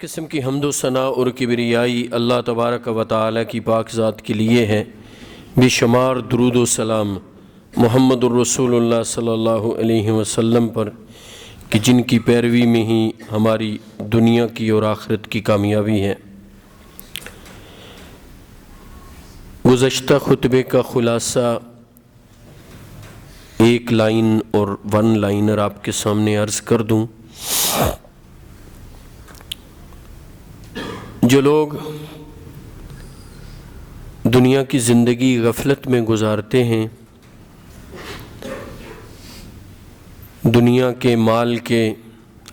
قسم کی حمد و ثنا اور کبریائی اللہ تبارک و تعالی کی پاک ذات کے لیے ہے۔ بے شمار درود و سلام محمد الرسول اللہ صلی اللہ علیہ وسلم پر کہ جن کی پیروی میں ہی ہماری دنیا کی اور آخرت کی کامیابی ہے۔ گزشتہ خطبے کا خلاصہ ایک لائن اور ون لائنر آپ کے سامنے عرض کر دوں۔ جو لوگ دنیا کی زندگی غفلت میں گزارتے ہیں، دنیا کے مال کے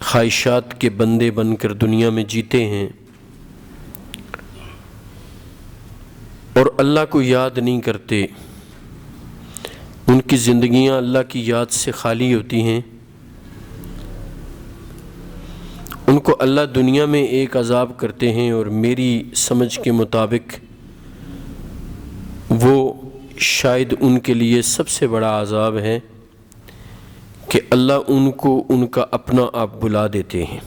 خواہشات کے بندے بن کر دنیا میں جیتے ہیں اور اللہ کو یاد نہیں کرتے، ان کی زندگیاں اللہ کی یاد سے خالی ہوتی ہیں، ان کو اللہ دنیا میں ایک عذاب کرتے ہیں، اور میری سمجھ کے مطابق وہ شاید ان کے لیے سب سے بڑا عذاب ہے کہ اللہ ان کو ان کا اپنا آپ بلا دیتے ہیں۔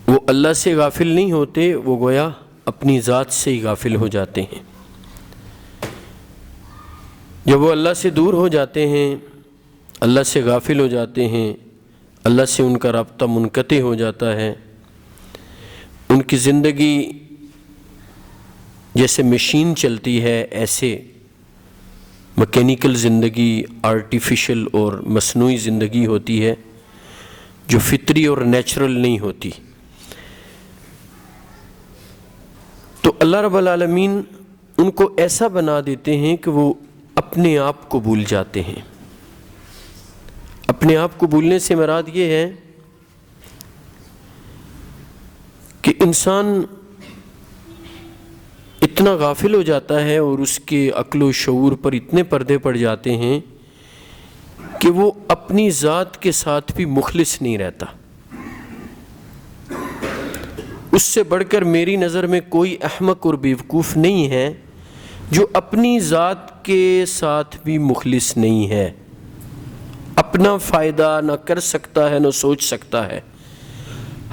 وہ اللہ سے غافل نہیں ہوتے، وہ گویا اپنی ذات سے ہی غافل ہو جاتے ہیں۔ جب وہ اللہ سے دور ہو جاتے ہیں، اللہ سے غافل ہو جاتے ہیں، اللہ سے ان کا رابطہ منقطع ہو جاتا ہے، ان کی زندگی جیسے مشین چلتی ہے ایسے مکینیکل زندگی، آرٹیفیشل اور مصنوعی زندگی ہوتی ہے جو فطری اور نیچرل نہیں ہوتی۔ تو اللہ رب العالمین ان کو ایسا بنا دیتے ہیں کہ وہ اپنے آپ کو بھول جاتے ہیں۔ اپنے آپ کو بھولنے سے مراد یہ ہے کہ انسان اتنا غافل ہو جاتا ہے اور اس کے عقل و شعور پر اتنے پردے پڑ جاتے ہیں کہ وہ اپنی ذات کے ساتھ بھی مخلص نہیں رہتا۔ اس سے بڑھ کر میری نظر میں کوئی احمق اور بیوقوف نہیں ہے جو اپنی ذات کے ساتھ بھی مخلص نہیں ہے، اپنا فائدہ نہ کر سکتا ہے نہ سوچ سکتا ہے،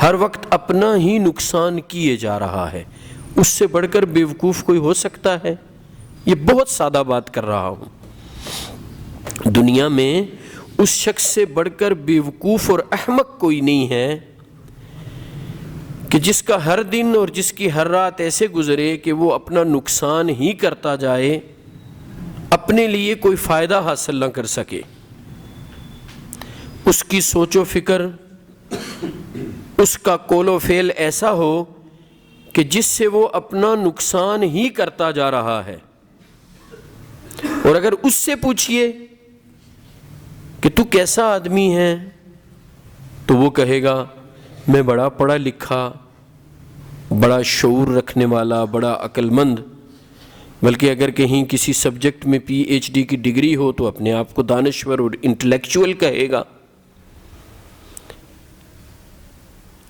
ہر وقت اپنا ہی نقصان کیے جا رہا ہے۔ اس سے بڑھ کر بیوقوف کوئی ہو سکتا ہے؟ یہ بہت سادہ بات کر رہا ہوں۔ دنیا میں اس شخص سے بڑھ کر بیوقوف اور احمق کوئی نہیں ہے کہ جس کا ہر دن اور جس کی ہر رات ایسے گزرے کہ وہ اپنا نقصان ہی کرتا جائے، اپنے لیے کوئی فائدہ حاصل نہ کر سکے۔ اس کی سوچ و فکر، اس کا قول و فعل ایسا ہو کہ جس سے وہ اپنا نقصان ہی کرتا جا رہا ہے، اور اگر اس سے پوچھئے کہ تو کیسا آدمی ہے تو وہ کہے گا میں بڑا پڑھا لکھا، بڑا شعور رکھنے والا، بڑا عقل مند، بلکہ اگر کہیں کسی سبجیکٹ میں پی ایچ ڈی کی ڈگری ہو تو اپنے آپ کو دانشور اور انٹلیکچوئل کہے گا۔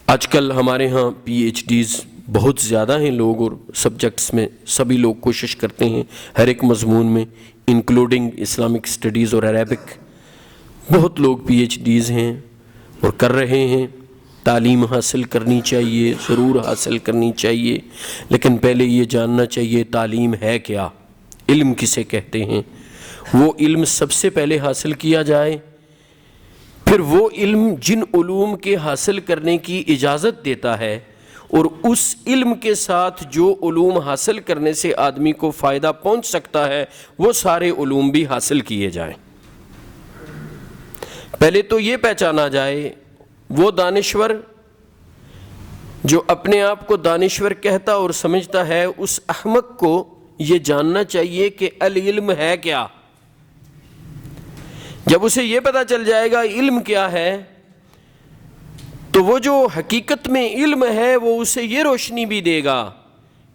آج کل ہمارے ہاں پی ایچ ڈیز بہت زیادہ ہیں لوگ، اور سبجیکٹس میں سبھی لوگ کوشش کرتے ہیں ہر ایک مضمون میں، انکلوڈنگ اسلامک اسٹڈیز اور عربک، بہت لوگ پی ایچ ڈیز ہیں اور کر رہے ہیں۔ تعلیم حاصل کرنی چاہیے، ضرور حاصل کرنی چاہیے، لیکن پہلے یہ جاننا چاہیے تعلیم ہے کیا، علم کسے کہتے ہیں۔ وہ علم سب سے پہلے حاصل کیا جائے، پھر وہ علم جن علوم کے حاصل کرنے کی اجازت دیتا ہے، اور اس علم کے ساتھ جو علوم حاصل کرنے سے آدمی کو فائدہ پہنچ سکتا ہے وہ سارے علوم بھی حاصل کیے جائیں۔ پہلے تو یہ پہچانا جائے وہ دانشور جو اپنے آپ کو دانشور کہتا اور سمجھتا ہے، اس احمق کو یہ جاننا چاہیے کہ العلم ہے کیا۔ جب اسے یہ پتہ چل جائے گا علم کیا ہے، تو وہ جو حقیقت میں علم ہے وہ اسے یہ روشنی بھی دے گا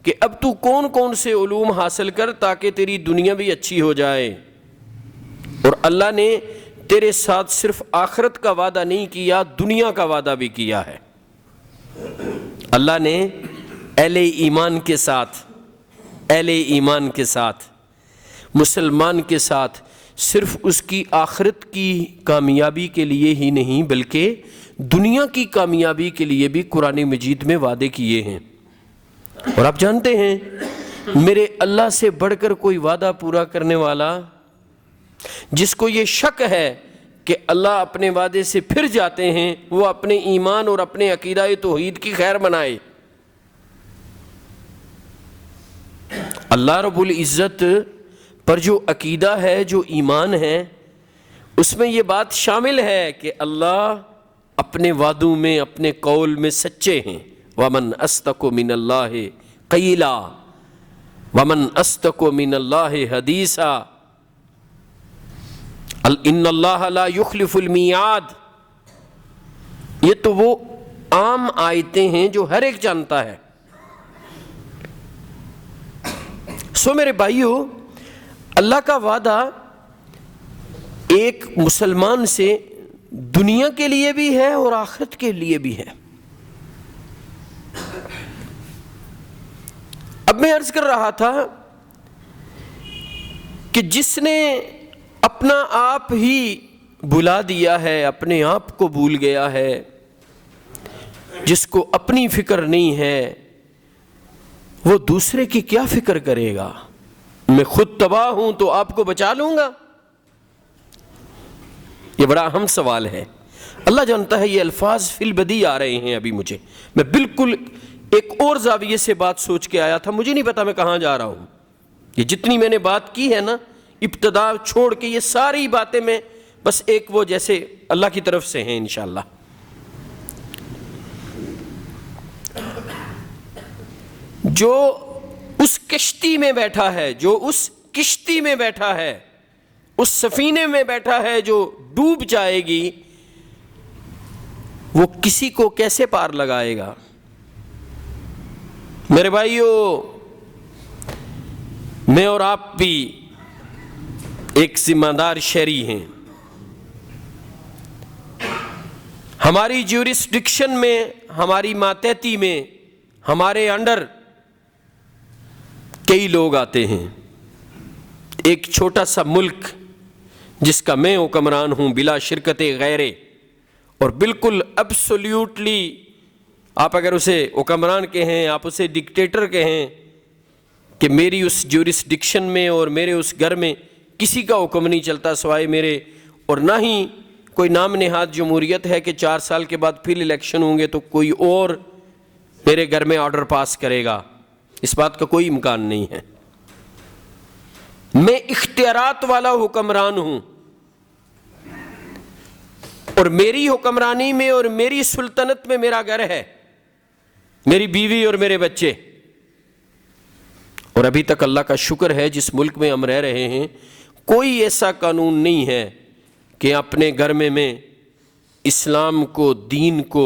کہ اب تو کون کون سے علوم حاصل کر تاکہ تیری دنیا بھی اچھی ہو جائے۔ اور اللہ نے تیرے ساتھ صرف آخرت کا وعدہ نہیں کیا، دنیا کا وعدہ بھی کیا ہے۔ اللہ نے اہل ایمان کے ساتھ، مسلمان کے ساتھ صرف اس کی آخرت کی کامیابی کے لیے ہی نہیں بلکہ دنیا کی کامیابی کے لیے بھی قرآن مجید میں وعدے کیے ہیں۔ اور آپ جانتے ہیں میرے اللہ سے بڑھ کر کوئی وعدہ پورا کرنے والا، جس کو یہ شک ہے کہ اللہ اپنے وعدے سے پھر جاتے ہیں، وہ اپنے ایمان اور اپنے عقیدہ توحید کی خیر منائے۔ اللہ رب العزت پر جو عقیدہ ہے، جو ایمان ہے، اس میں یہ بات شامل ہے کہ اللہ اپنے وعدوں میں، اپنے قول میں سچے ہیں۔ وَمَنْ أَصْدَقُ مِنَ اللَّهِ قِيلًا وَمَنْ أَصْدَقُ مِنَ اللَّهِ حَدِيثًا إِنَّ اللَّهَ لَا يُخْلِفُ الْمِيعَادَ۔ یہ تو وہ عام آیتیں ہیں جو ہر ایک جانتا ہے۔ سو میرے بھائیو، اللہ کا وعدہ ایک مسلمان سے دنیا کے لیے بھی ہے اور آخرت کے لیے بھی ہے۔ اب میں عرض کر رہا تھا کہ جس نے اپنا آپ ہی بھلا دیا ہے، اپنے آپ کو بھول گیا ہے، جس کو اپنی فکر نہیں ہے، وہ دوسرے کی کیا فکر کرے گا؟ میں خود تباہ ہوں تو آپ کو بچا لوں گا؟ یہ بڑا اہم سوال ہے۔ اللہ جانتا ہے یہ الفاظ فی البدی آ رہے ہیں ابھی مجھے، میں بالکل ایک اور زاویے سے بات سوچ کے آیا تھا، مجھے نہیں پتا میں کہاں جا رہا ہوں۔ یہ جتنی میں نے بات کی ہے نا، ابتدا چھوڑ کے یہ ساری باتیں میں بس ایک وہ جیسے اللہ کی طرف سے ہیں انشاءاللہ۔ جو اس کشتی میں بیٹھا ہے، جو اس کشتی میں بیٹھا ہے، اس سفینے میں بیٹھا ہے جو ڈوب جائے گی، وہ کسی کو کیسے پار لگائے گا؟ میرے بھائیو، میں اور آپ بھی ایک ذمہ دار شہری ہیں۔ ہماری جیورسڈکشن میں، ہماری ماتحتی میں، ہمارے انڈر کئی لوگ آتے ہیں۔ ایک چھوٹا سا ملک جس کا میں حکمران ہوں بلا شرکت غیرے، اور بالکل ایبسولیوٹلی آپ اگر اسے حکمران کہیں، آپ اسے ڈکٹیٹر کہیں کہ میری اس جیورسڈکشن میں اور میرے اس گھر میں کسی کا حکم نہیں چلتا سوائے میرے، اور نہ ہی کوئی نام نہاد جمہوریت ہے کہ 4 سال کے بعد پھر الیکشن ہوں گے تو کوئی اور میرے گھر میں آرڈر پاس کرے گا، اس بات کا کوئی امکان نہیں ہے۔ میں اختیارات والا حکمران ہوں، اور میری حکمرانی میں اور میری سلطنت میں میرا گھر ہے، میری بیوی اور میرے بچے۔ اور ابھی تک اللہ کا شکر ہے جس ملک میں ہم رہ رہے ہیں، کوئی ایسا قانون نہیں ہے کہ اپنے گھر میں اسلام کو، دین کو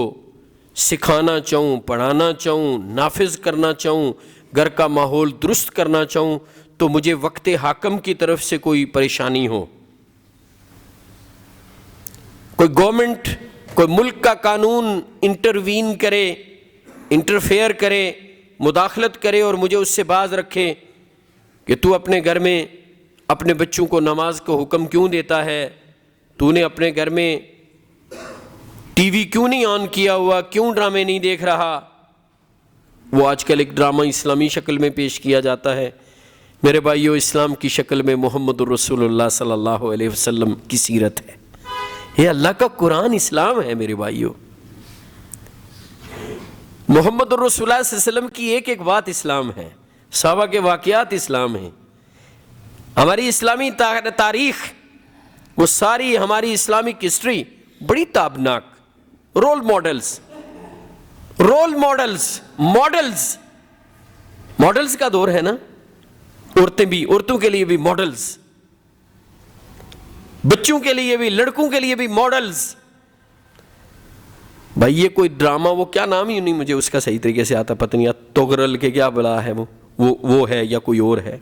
سکھانا چاہوں، پڑھانا چاہوں، نافذ کرنا چاہوں، گھر کا ماحول درست کرنا چاہوں تو مجھے وقت حاکم کی طرف سے کوئی پریشانی ہو، کوئی گورنمنٹ، کوئی ملک کا قانون انٹروین کرے، انٹرفیئر کرے، مداخلت کرے اور مجھے اس سے باز رکھے کہ تو اپنے گھر میں اپنے بچوں کو نماز کا حکم کیوں دیتا ہے، تو نے اپنے گھر میں ٹی وی کیوں نہیں آن کیا ہوا، کیوں ڈرامے نہیں دیکھ رہا۔ وہ آج کل ایک ڈرامہ اسلامی شکل میں پیش کیا جاتا ہے۔ میرے بھائیو، اسلام کی شکل میں محمد الرسول اللہ صلی اللہ علیہ وسلم کی سیرت ہے، یہ اللہ کا قرآن اسلام ہے۔ میرے بھائیو، محمد الرسول اللہ صلی اللہ علیہ وسلم کی ایک ایک بات اسلام ہے، صحابہ کے واقعات اسلام ہیں، ہماری اسلامی تاریخ، وہ ساری ہماری اسلامک ہسٹری بڑی تابناک، رول ماڈلز، ماڈلز کا دور ہے نا، عورتیں بھی، عورتوں کے لیے بھی ماڈلز، بچوں کے لیے بھی، لڑکوں کے لیے بھی ماڈلز۔ بھائی یہ کوئی ڈرامہ، وہ کیا نام ہی نہیں مجھے اس کا صحیح طریقے سے آتا، پتہ نہیں توغرل کے کیا بلا ہے، وہ ہے یا کوئی اور ہے؟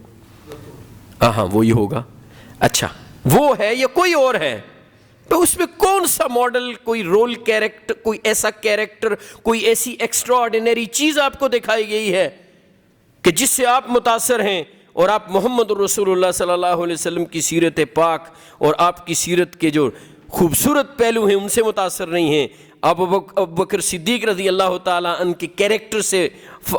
ہاں وہی ہوگا۔ اچھا وہ ہے یا کوئی اور ہے؟ تو اس میں کون سا ماڈل، کوئی رول کیریکٹر، کوئی ایسا کیریکٹر، کوئی ایسی ایکسٹرا آرڈینری چیز آپ کو دکھائی گئی ہے کہ جس سے آپ متاثر ہیں اور آپ محمد رسول اللہ صلی اللہ علیہ وسلم کی سیرت پاک اور آپ کی سیرت کے جو خوبصورت پہلو ہیں ان سے متاثر نہیں ہیں، آپ ابو بکر صدیق رضی اللہ تعالیٰ عنہ کے کیریکٹر سے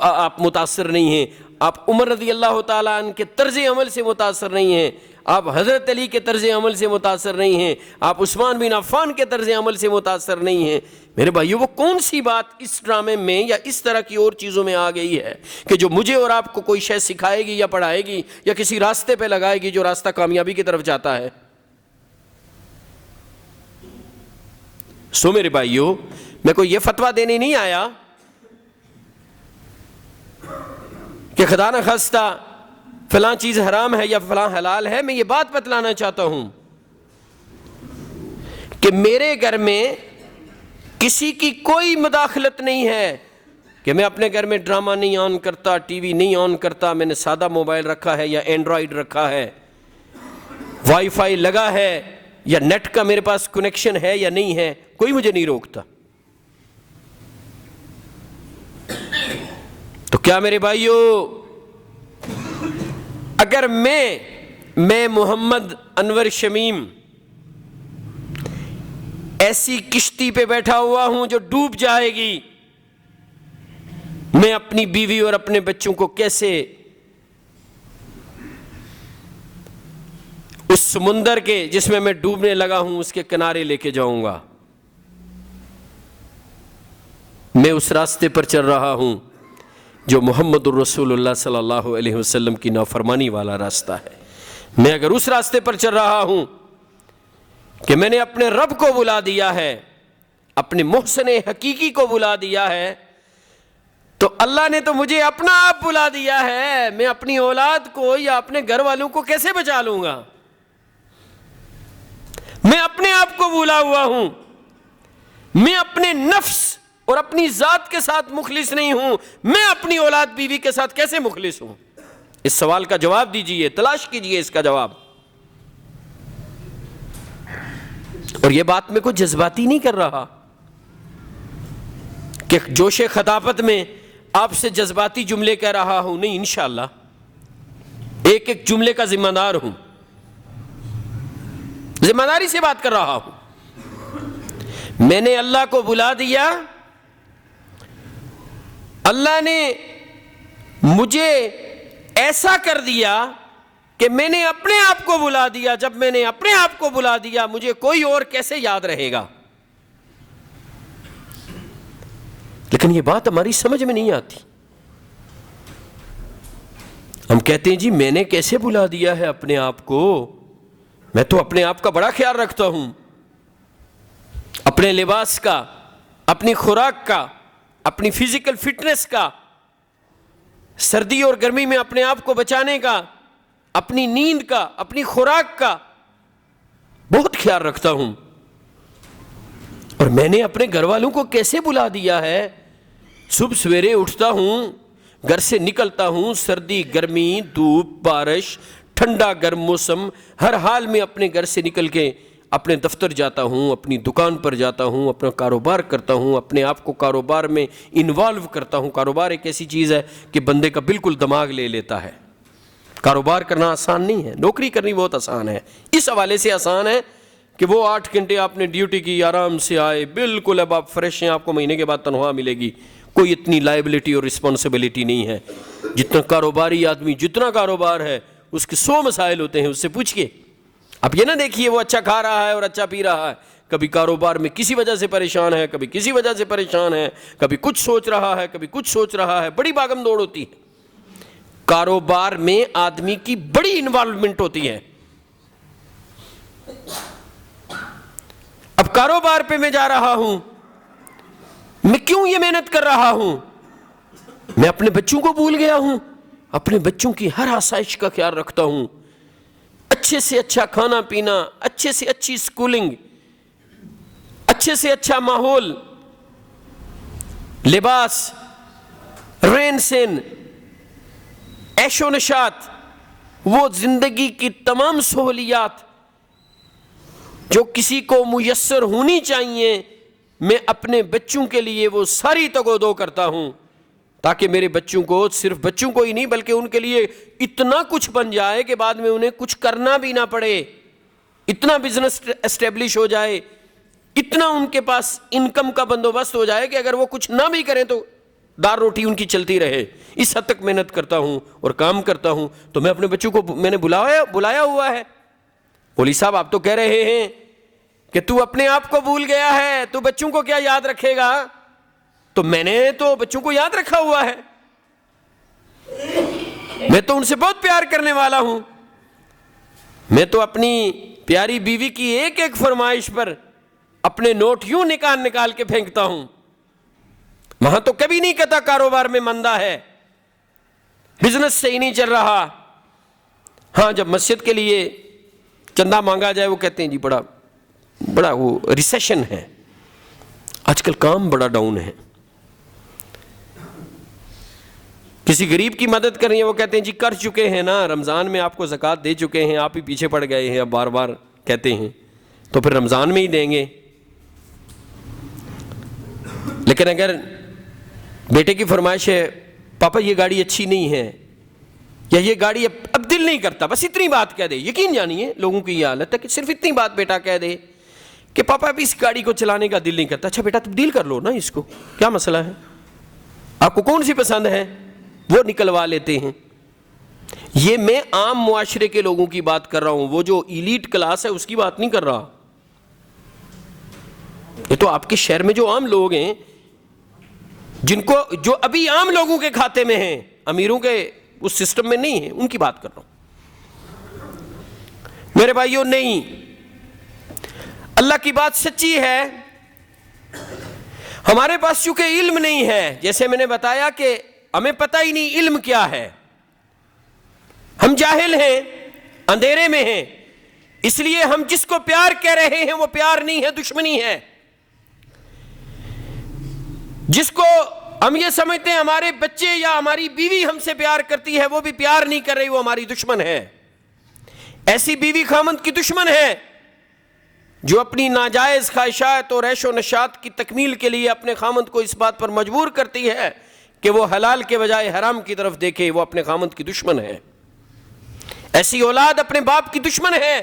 آپ متاثر نہیں ہیں، آپ عمر رضی اللہ تعالیٰ عنہ کے طرز عمل سے متاثر نہیں ہیں، آپ حضرت علی کے طرز عمل سے متاثر نہیں ہیں، آپ عثمان بن عفان کے طرز عمل سے متاثر نہیں ہیں۔ میرے بھائیو، وہ کون سی بات اس ڈرامے میں یا اس طرح کی اور چیزوں میں آ گئی ہے کہ جو مجھے اور آپ کو کوئی شے سکھائے گی یا پڑھائے گی یا کسی راستے پہ لگائے گی جو راستہ کامیابی کی طرف جاتا ہے؟ سو میرے بھائیو، میں کوئی یہ فتویٰ دینے نہیں آیا کہ خدا نخواستہ فلاں چیز حرام ہے یا فلاں حلال ہے۔ میں یہ بات بتلانا چاہتا ہوں کہ میرے گھر میں کسی کی کوئی مداخلت نہیں ہے کہ میں اپنے گھر میں ڈرامہ نہیں آن کرتا، ٹی وی نہیں آن کرتا، میں نے سادہ موبائل رکھا ہے یا اینڈرائیڈ رکھا ہے، وائی فائی لگا ہے یا نیٹ کا میرے پاس کنیکشن ہے یا نہیں ہے، کوئی مجھے نہیں روکتا۔ تو کیا میرے بھائیو، اگر میں محمد انور شمیم ایسی کشتی پہ بیٹھا ہوا ہوں جو ڈوب جائے گی، میں اپنی بیوی اور اپنے بچوں کو کیسے اس سمندر کے جس میں ڈوبنے لگا ہوں اس کے کنارے لے کے جاؤں گا؟ میں اس راستے پر چل رہا ہوں جو محمد الرسول اللہ صلی اللہ علیہ وسلم کی نافرمانی والا راستہ ہے۔ میں اگر اس راستے پر چل رہا ہوں کہ میں نے اپنے رب کو بلا دیا ہے، اپنے محسن حقیقی کو بلا دیا ہے، تو اللہ نے تو مجھے اپنا آپ بلا دیا ہے، میں اپنی اولاد کو یا اپنے گھر والوں کو کیسے بچا لوں گا؟ میں اپنے آپ کو بھولا ہوا ہوں، میں اپنے نفس اور اپنی ذات کے ساتھ مخلص نہیں ہوں، میں اپنی اولاد بیوی کے ساتھ کیسے مخلص ہوں؟ اس سوال کا جواب دیجئے، تلاش کیجئے اس کا جواب۔ اور یہ بات میں کوئی جذباتی نہیں کر رہا کہ جوش خطابت میں آپ سے جذباتی جملے کہہ رہا ہوں، نہیں، انشاءاللہ ایک ایک جملے کا ذمہ دار ہوں، ذمہ داری سے بات کر رہا ہوں۔ میں نے اللہ کو بلا دیا، اللہ نے مجھے ایسا کر دیا کہ میں نے اپنے آپ کو بلا دیا۔ جب میں نے اپنے آپ کو بلا دیا، مجھے کوئی اور کیسے یاد رہے گا؟ لیکن یہ بات ہماری سمجھ میں نہیں آتی۔ ہم کہتے ہیں جی میں نے کیسے بلا دیا ہے اپنے آپ کو، میں تو اپنے آپ کا بڑا خیال رکھتا ہوں، اپنے لباس کا، اپنی خوراک کا، اپنی فزیکل فٹنس کا، سردی اور گرمی میں اپنے آپ کو بچانے کا، اپنی نیند کا، اپنی خوراک کا بہت خیال رکھتا ہوں۔ اور میں نے اپنے گھر والوں کو کیسے بلا دیا ہے؟ صبح سویرے اٹھتا ہوں، گھر سے نکلتا ہوں، سردی گرمی دھوپ بارش ٹھنڈا گرم موسم، ہر حال میں اپنے گھر سے نکل کے اپنے دفتر جاتا ہوں، اپنی دکان پر جاتا ہوں، اپنا کاروبار کرتا ہوں، اپنے آپ کو کاروبار میں انوالو کرتا ہوں۔ کاروبار ایک ایسی چیز ہے کہ بندے کا بالکل دماغ لے لیتا ہے۔ کاروبار کرنا آسان نہیں ہے، نوکری کرنی بہت آسان ہے، اس حوالے سے آسان ہے کہ وہ 8 گھنٹے آپ نے ڈیوٹی کی، آرام سے آئے، بالکل اب آپ فریش ہیں، آپ کو مہینے کے بعد تنخواہ ملے گی، کوئی اتنی لائبلٹی اور رسپانسبلٹی نہیں ہے۔ جتنا کاروباری آدمی جتنا کاروبار ہے اس کے 100 مسائل ہوتے ہیں، اس سے پوچھئے۔ اب یہ نہ دیکھیے وہ اچھا کھا رہا ہے اور اچھا پی رہا ہے، کبھی کاروبار میں کسی وجہ سے پریشان ہے، کبھی کسی وجہ سے پریشان ہے، کبھی کچھ سوچ رہا ہے، کبھی کچھ سوچ رہا ہے، بڑی بھاگم دوڑ ہوتی ہے۔ کاروبار میں آدمی کی بڑی انوالومنٹ ہوتی ہے۔ اب کاروبار پہ میں جا رہا ہوں، میں کیوں یہ محنت کر رہا ہوں؟ میں اپنے بچوں کو بھول گیا ہوں، اپنے بچوں کی ہر آسائش کا خیال رکھتا ہوں، اچھے سے اچھا کھانا پینا، اچھے سے اچھی سکولنگ، اچھے سے اچھا ماحول، لباس، رہن سہن، عیش و نشاط، وہ زندگی کی تمام سہولیات جو کسی کو میسر ہونی چاہیے، میں اپنے بچوں کے لیے وہ ساری تگ و دو کرتا ہوں۔ تاکہ میرے بچوں کو، صرف بچوں کو ہی نہیں بلکہ ان کے لیے اتنا کچھ بن جائے کہ بعد میں انہیں کچھ کرنا بھی نہ پڑے، اتنا بزنس اسٹیبلش ہو جائے، اتنا ان کے پاس انکم کا بندوبست ہو جائے کہ اگر وہ کچھ نہ بھی کریں تو دار روٹی ان کی چلتی رہے۔ اس حد تک محنت کرتا ہوں اور کام کرتا ہوں۔ تو میں اپنے بچوں کو میں نے بلایا ہوا ہے، مولوی صاحب آپ تو کہہ رہے ہیں کہ تو اپنے آپ کو بھول گیا ہے، تو بچوں کو کیا یاد رکھے گا؟ تو میں نے تو بچوں کو یاد رکھا ہوا ہے، میں تو ان سے بہت پیار کرنے والا ہوں، میں تو اپنی پیاری بیوی کی ایک ایک فرمائش پر اپنے نوٹ یوں نکال کے پھینکتا ہوں۔ وہاں تو کبھی نہیں کہتا کاروبار میں مندہ ہے، بزنس صحیح نہیں چل رہا۔ ہاں جب مسجد کے لیے چندہ مانگا جائے وہ کہتے ہیں جی بڑا وہ ریسیشن ہے، آج کل کام بڑا ڈاؤن ہے۔ کسی غریب کی مدد کرنی ہے وہ کہتے ہیں جی کر چکے ہیں نا، رمضان میں آپ کو زکوٰۃ دے چکے ہیں، آپ ہی پیچھے پڑ گئے ہیں، اب بار بار کہتے ہیں تو پھر رمضان میں ہی دیں گے۔ لیکن اگر بیٹے کی فرمائش ہے پاپا یہ گاڑی اچھی نہیں ہے، یا یہ گاڑی اب دل نہیں کرتا، بس اتنی بات کہہ دے، یقین جانیے لوگوں کی یہ حالت ہے کہ صرف اتنی بات بیٹا کہہ دے کہ پاپا اب اس گاڑی کو چلانے کا دل نہیں کرتا۔ اچھا بیٹا تبدیل کر لو نا اس کو، کیا مسئلہ ہے؟ آپ کو کون سی پسند ہے وہ نکلوا لیتے ہیں۔ یہ میں عام معاشرے کے لوگوں کی بات کر رہا ہوں، وہ جو ایلیٹ کلاس ہے اس کی بات نہیں کر رہا۔ یہ تو آپ کے شہر میں جو عام لوگ ہیں، جو ابھی عام لوگوں کے کھاتے میں ہیں، امیروں کے اس سسٹم میں نہیں ہیں، ان کی بات کر رہا ہوں۔ میرے بھائیوں نہیں، اللہ کی بات سچی ہے، ہمارے پاس چونکہ علم نہیں ہے، جیسے میں نے بتایا کہ ہمیں پتہ ہی نہیں علم کیا ہے، ہم جاہل ہیں، اندھیرے میں ہیں، اس لیے ہم جس کو پیار کہہ رہے ہیں وہ پیار نہیں ہے، دشمنی ہے۔ جس کو ہم یہ سمجھتے ہیں ہمارے بچے یا ہماری بیوی ہم سے پیار کرتی ہے، وہ بھی پیار نہیں کر رہی، وہ ہماری دشمن ہے۔ ایسی بیوی خامند کی دشمن ہے جو اپنی ناجائز خواہشات اور عیش و نشاط کی تکمیل کے لیے اپنے خامند کو اس بات پر مجبور کرتی ہے کہ وہ حلال کے بجائے حرام کی طرف دیکھے، وہ اپنے خامند کی دشمن ہے۔ ایسی اولاد اپنے باپ کی دشمن ہے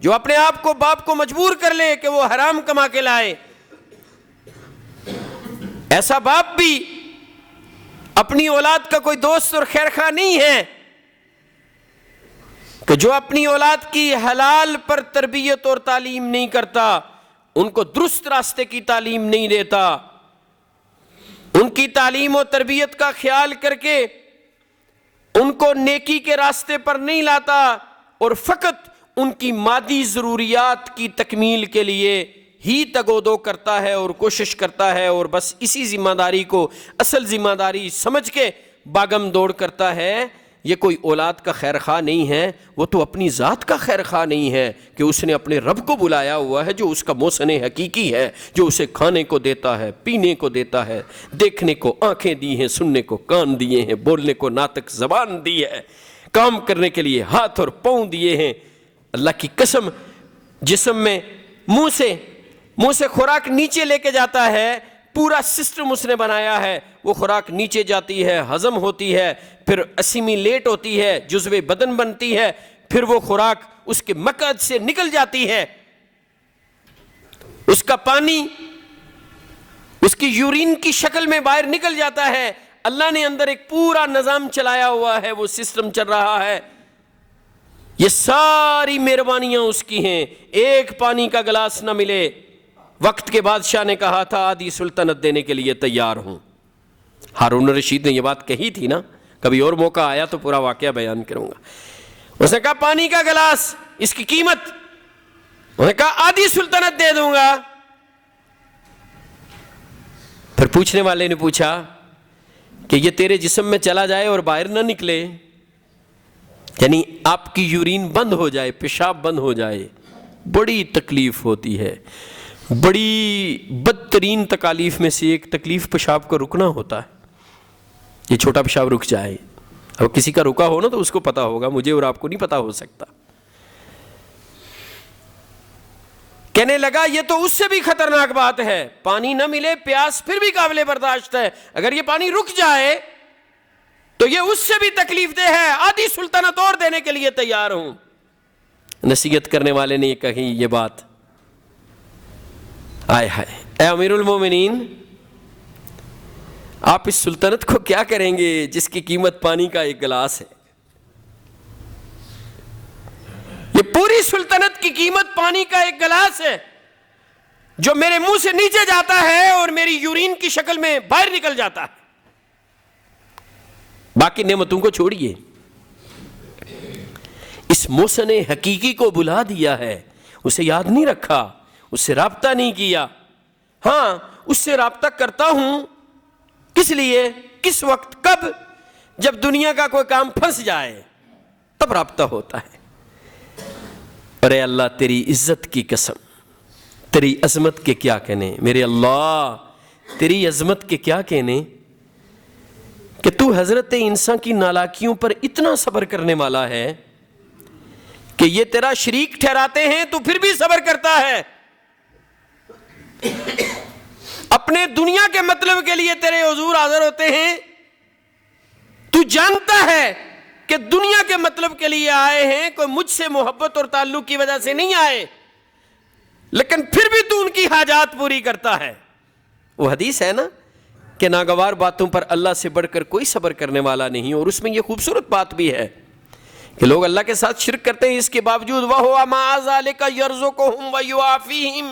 جو اپنے آپ کو باپ کو مجبور کر لے کہ وہ حرام کما کے لائے۔ ایسا باپ بھی اپنی اولاد کا کوئی دوست اور خیر خواہ نہیں ہے کہ جو اپنی اولاد کی حلال پر تربیت اور تعلیم نہیں کرتا، ان کو درست راستے کی تعلیم نہیں دیتا، ان کی تعلیم و تربیت کا خیال کر کے ان کو نیکی کے راستے پر نہیں لاتا، اور فقط ان کی مادی ضروریات کی تکمیل کے لیے ہی تگودو کرتا ہے اور کوشش کرتا ہے، اور بس اسی ذمہ داری کو اصل ذمہ داری سمجھ کے باغم دوڑ کرتا ہے۔ یہ کوئی اولاد کا خیر خواہ نہیں ہے، وہ تو اپنی ذات کا خیر خواہ نہیں ہے کہ اس نے اپنے رب کو بلایا ہوا ہے جو اس کا محسن حقیقی ہے، جو اسے کھانے کو دیتا ہے، پینے کو دیتا ہے، دیکھنے کو آنکھیں دی ہیں، سننے کو کان دیے ہیں، بولنے کو ناطق زبان دی ہے، کام کرنے کے لیے ہاتھ اور پاؤں دیے ہیں۔ اللہ کی قسم، جسم میں منہ سے خوراک نیچے لے کے جاتا ہے، پورا سسٹم اس نے بنایا ہے، وہ خوراک نیچے جاتی ہے، ہضم ہوتی ہے، پھر اسیمیلیٹ ہوتی ہے، جزو بدن بنتی ہے، پھر وہ خوراک اس کے مقعد سے نکل جاتی ہے، اس کا پانی اس کی یورین کی شکل میں باہر نکل جاتا ہے۔ اللہ نے اندر ایک پورا نظام چلایا ہوا ہے، وہ سسٹم چل رہا ہے، یہ ساری مہربانیاں اس کی ہیں۔ ایک پانی کا گلاس نہ ملے، وقت کے بادشاہ نے کہا تھا آدھی سلطنت دینے کے لیے تیار ہوں۔ ہارون رشید نے یہ بات کہی تھی نا، کبھی اور موقع آیا تو پورا واقعہ بیان کروں گا۔ اس نے کہا پانی کا گلاس، اس کی قیمت، انہوں نے کہا آدھی سلطنت دے دوں گا۔ پھر پوچھنے والے نے پوچھا کہ یہ تیرے جسم میں چلا جائے اور باہر نہ نکلے، یعنی آپ کی یورین بند ہو جائے، پیشاب بند ہو جائے، بڑی تکلیف ہوتی ہے۔ بڑی بدترین تکالیف میں سے ایک تکلیف پیشاب کا رکنا ہوتا ہے، یہ چھوٹا پیشاب رک جائے۔ اب کسی کا رکا ہو نا تو اس کو پتا ہوگا، مجھے اور آپ کو نہیں پتا ہو سکتا۔ کہنے لگا یہ تو اس سے بھی خطرناک بات ہے، پانی نہ ملے، پیاس پھر بھی قابل برداشت ہے، اگر یہ پانی رک جائے تو یہ اس سے بھی تکلیف دہ ہے، آدھی سلطنت اور دینے کے لیے تیار ہوں۔ نصیحت کرنے والے نے یہ کہی یہ بات، آئے ہائے اے امیر المومنین، آپ اس سلطنت کو کیا کریں گے جس کی قیمت پانی کا ایک گلاس ہے؟ یہ پوری سلطنت کی قیمت پانی کا ایک گلاس ہے جو میرے منہ سے نیچے جاتا ہے اور میری یورین کی شکل میں باہر نکل جاتا ہے۔ باقی نعمتوں کو چھوڑیے، اس محسن حقیقی کو بلا دیا ہے، اسے یاد نہیں رکھا، اس سے رابطہ نہیں کیا۔ ہاں اس سے رابطہ کرتا ہوں، کس لیے؟ کس وقت؟ کب؟ جب دنیا کا کوئی کام پھنس جائے تب رابطہ ہوتا ہے۔ ارے اللہ تیری عزت کی قسم، تیری عظمت کے کیا کہنے، میرے اللہ تیری عظمت کے کیا کہنے کہ تو حضرت انسان کی نالاکیوں پر اتنا صبر کرنے والا ہے کہ یہ تیرا شریک ٹھہراتے ہیں تو پھر بھی صبر کرتا ہے، اپنے دنیا کے مطلب کے لیے تیرے حضور حاضر ہوتے ہیں، تو جانتا ہے کہ دنیا کے مطلب کے لیے آئے ہیں، کوئی مجھ سے محبت اور تعلق کی وجہ سے نہیں آئے، لیکن پھر بھی تو ان کی حاجات پوری کرتا ہے۔ وہ حدیث ہے نا کہ ناگوار باتوں پر اللہ سے بڑھ کر کوئی صبر کرنے والا نہیں، اور اس میں یہ خوبصورت بات بھی ہے کہ لوگ اللہ کے ساتھ شرک کرتے ہیں، اس کے باوجود وَهُوَ مَعَ ذَلِكَ يَرْزُقُهُمْ وَيُعَافِيهِمْ،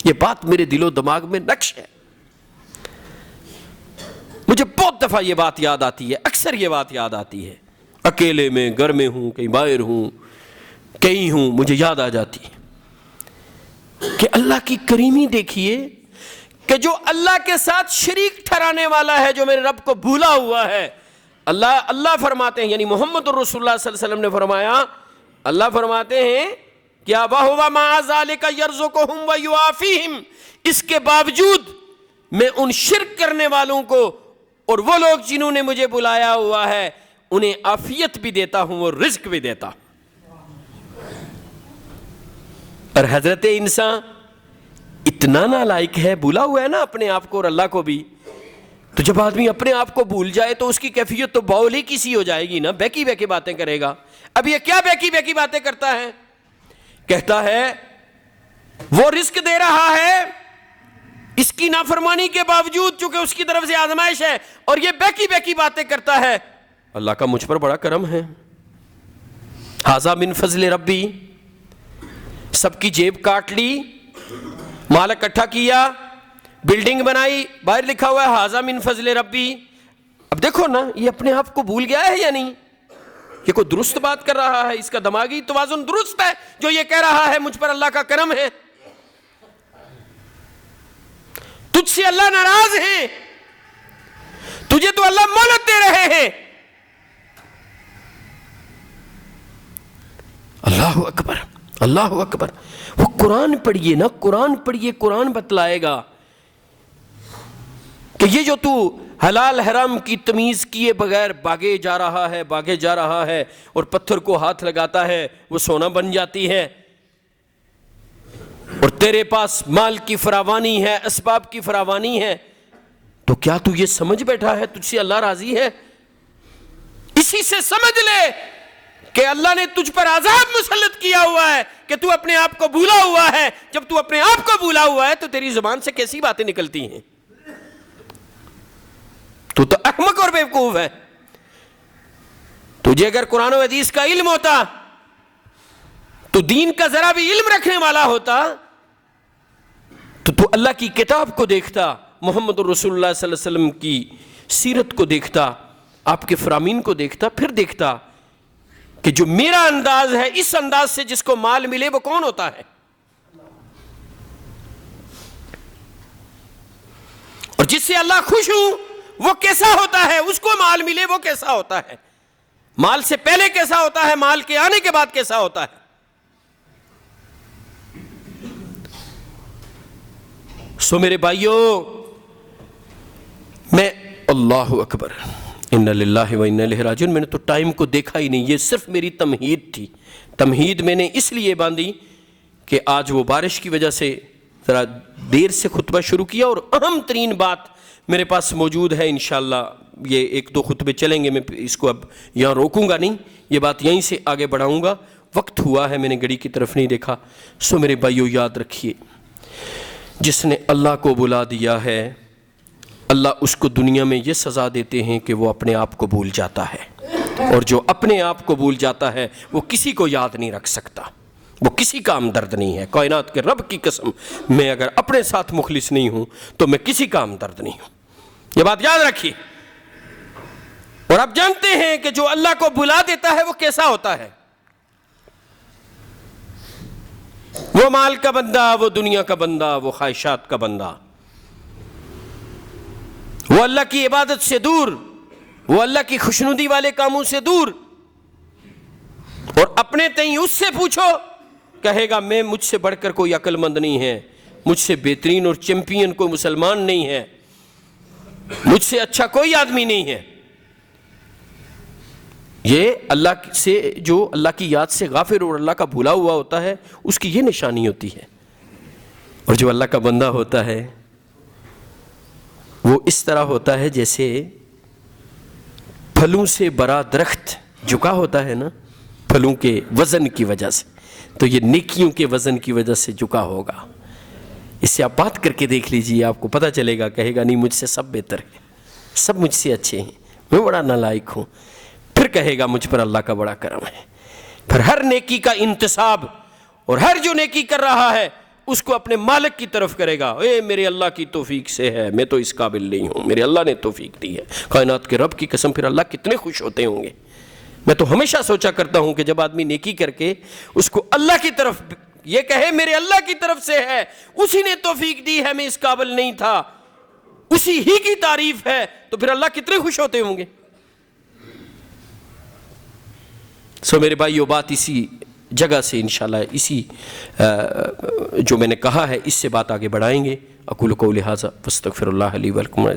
یہ بات میرے دل و دماغ میں نقش ہے۔ مجھے بہت دفعہ یہ بات یاد آتی ہے، اکثر یہ بات یاد آتی ہے، اکیلے میں، گھر میں ہوں، کہیں باہر ہوں، کہیں ہوں، مجھے یاد آ جاتی ہے کہ اللہ کی کریمی دیکھیے کہ جو اللہ کے ساتھ شریک ٹھہرانے والا ہے، جو میرے رب کو بھولا ہوا ہے، اللہ فرماتے ہیں، یعنی محمد الرسول اللہ صلی اللہ علیہ وسلم نے فرمایا، اللہ فرماتے ہیں کیا وَهُوَ مَعَ ذَلِكَ يَرْزُقُهُمْ وَيُعَافِيهِمْ، اس کے باوجود میں ان شرک کرنے والوں کو اور وہ لوگ جنہوں نے مجھے بلایا ہوا ہے انہیں عافیت بھی دیتا ہوں اور رزق بھی دیتا ہوں۔ اور حضرت انسان اتنا نالائق ہے، بھولا ہوا ہے نا اپنے آپ کو اور اللہ کو بھی، تو جب آدمی اپنے آپ کو بھول جائے تو اس کی کیفیت تو باولی کی سی ہو جائے گی نا، بیکی بیکی باتیں کرے گا۔ اب یہ کیا بیکی بیکی باتیں کرتا ہے؟ کہتا ہے وہ رزق دے رہا ہے اس کی نافرمانی کے باوجود، چونکہ اس کی طرف سے آزمائش ہے، اور یہ بیکی بیکی باتیں کرتا ہے، اللہ کا مجھ پر بڑا کرم ہے، ھذا من فضل ربی، سب کی جیب کاٹ لی، مال اکٹھا کیا، بلڈنگ بنائی، باہر لکھا ہوا ہے ھذا من فضل ربی۔ اب دیکھو نا یہ اپنے آپ کو بھول گیا ہے یا نہیں؟ یہ کوئی درست بات کر رہا ہے، اس کا دماغی توازن درست ہے جو یہ کہہ رہا ہے مجھ پر اللہ کا کرم ہے؟ تجھ سے اللہ ناراض ہیں، تجھے تو اللہ مہلت دے رہے ہیں۔ اللہ اکبر، اللہ اکبر۔ وہ قرآن پڑھیے نا، قرآن پڑھیے، قرآن بتلائے گا کہ یہ جو تو حلال حرام کی تمیز کیے بغیر باغے جا رہا ہے اور پتھر کو ہاتھ لگاتا ہے وہ سونا بن جاتی ہے، اور تیرے پاس مال کی فراوانی ہے، اسباب کی فراوانی ہے، تو کیا تو یہ سمجھ بیٹھا ہے تجھ سے اللہ راضی ہے؟ اسی سے سمجھ لے کہ اللہ نے تجھ پر عذاب مسلط کیا ہوا ہے کہ تو اپنے آپ کو بھولا ہوا ہے۔ جب تو اپنے آپ کو بھولا ہوا ہے تو تیری زبان سے کیسی باتیں نکلتی ہیں؟ تو احمق اور بیوقوف ہے۔ تجھے اگر قرآن و حدیث کا علم ہوتا، تو دین کا ذرا بھی علم رکھنے والا ہوتا، تو اللہ کی کتاب کو دیکھتا، محمد الرسول اللہ صلی اللہ علیہ وسلم کی سیرت کو دیکھتا، آپ کے فرامین کو دیکھتا، پھر دیکھتا کہ جو میرا انداز ہے، اس انداز سے جس کو مال ملے وہ کون ہوتا ہے، اور جس سے اللہ خوش ہوں وہ کیسا ہوتا ہے، اس کو مال ملے وہ کیسا ہوتا ہے، مال سے پہلے کیسا ہوتا ہے، مال کے آنے کے بعد کیسا ہوتا ہے۔ سو میرے بھائیوں، میں اللہ اکبر، انا للہ و انا الیہ راجعون، میں نے تو ٹائم کو دیکھا ہی نہیں، یہ صرف میری تمہید تھی۔ تمہید میں نے اس لیے باندھی کہ آج وہ بارش کی وجہ سے ذرا دیر سے خطبہ شروع کیا، اور اہم ترین بات میرے پاس موجود ہے، انشاءاللہ یہ 1-2 خطبے چلیں گے، میں اس کو اب یہاں روکوں گا نہیں، یہ بات یہیں سے آگے بڑھاؤں گا۔ وقت ہوا ہے، میں نے گھڑی کی طرف نہیں دیکھا۔ سو میرے بھائیو یاد رکھیے، جس نے اللہ کو بلا دیا ہے، اللہ اس کو دنیا میں یہ سزا دیتے ہیں کہ وہ اپنے آپ کو بھول جاتا ہے، اور جو اپنے آپ کو بھول جاتا ہے وہ کسی کو یاد نہیں رکھ سکتا، وہ کسی کا ہمدرد نہیں ہے۔ کائنات کے رب کی قسم، میں اگر اپنے ساتھ مخلص نہیں ہوں تو میں کسی کا ہمدرد نہیں ہوں، یہ بات یاد رکھیے۔ اور آپ جانتے ہیں کہ جو اللہ کو بلا دیتا ہے وہ کیسا ہوتا ہے، وہ مال کا بندہ، وہ دنیا کا بندہ، وہ خواہشات کا بندہ، وہ اللہ کی عبادت سے دور، وہ اللہ کی خوشنودی والے کاموں سے دور، اور اپنے تئیں اس سے پوچھو کہے گا میں مجھ سے بڑھ کر کوئی عقل مند نہیں ہے، مجھ سے بہترین اور چیمپئن کوئی مسلمان نہیں ہے، مجھ سے اچھا کوئی آدمی نہیں ہے۔ یہ اللہ سے، جو اللہ کی یاد سے غافل اور اللہ کا بھولا ہوا ہوتا ہے، اس کی یہ نشانی ہوتی ہے۔ اور جو اللہ کا بندہ ہوتا ہے وہ اس طرح ہوتا ہے جیسے پھلوں سے بھرا درخت جھکا ہوتا ہے نا، پھلوں کے وزن کی وجہ سے، تو یہ نیکیوں کے وزن کی وجہ سے جھکا ہوگا۔ اس سے آپ بات کر کے دیکھ لیجئے، آپ کو پتہ چلے گا، کہے گا نہیں مجھ سے سب بہتر ہے، سب مجھ سے اچھے ہیں، میں بڑا نالائق ہوں، پھر کہے گا مجھ پر اللہ کا بڑا کرم ہے۔ پھر ہر نیکی کا انتصاب، اور ہر جو نیکی کر رہا ہے اس کو اپنے مالک کی طرف کرے گا، اے میرے اللہ کی توفیق سے ہے، میں تو اس قابل نہیں ہوں، میرے اللہ نے توفیق دی ہے۔ کائنات کے رب کی قسم، پھر اللہ کتنے خوش ہوتے ہوں گے۔ میں تو ہمیشہ سوچا کرتا ہوں کہ جب آدمی نیکی کر کے اس کو اللہ کی طرف یہ کہے میرے اللہ کی طرف سے ہے، اسی نے توفیق دی ہے، میں اس قابل نہیں تھا، اسی ہی کی تعریف ہے، تو پھر اللہ کتنے خوش ہوتے ہوں گے۔ سو میرے بھائیو، بات اسی جگہ سے انشاءاللہ اسی جو میں نے کہا ہے اس سے بات آگے بڑھائیں گے۔ اقول قولی ھذا واستغفر اللہ لی ولکم۔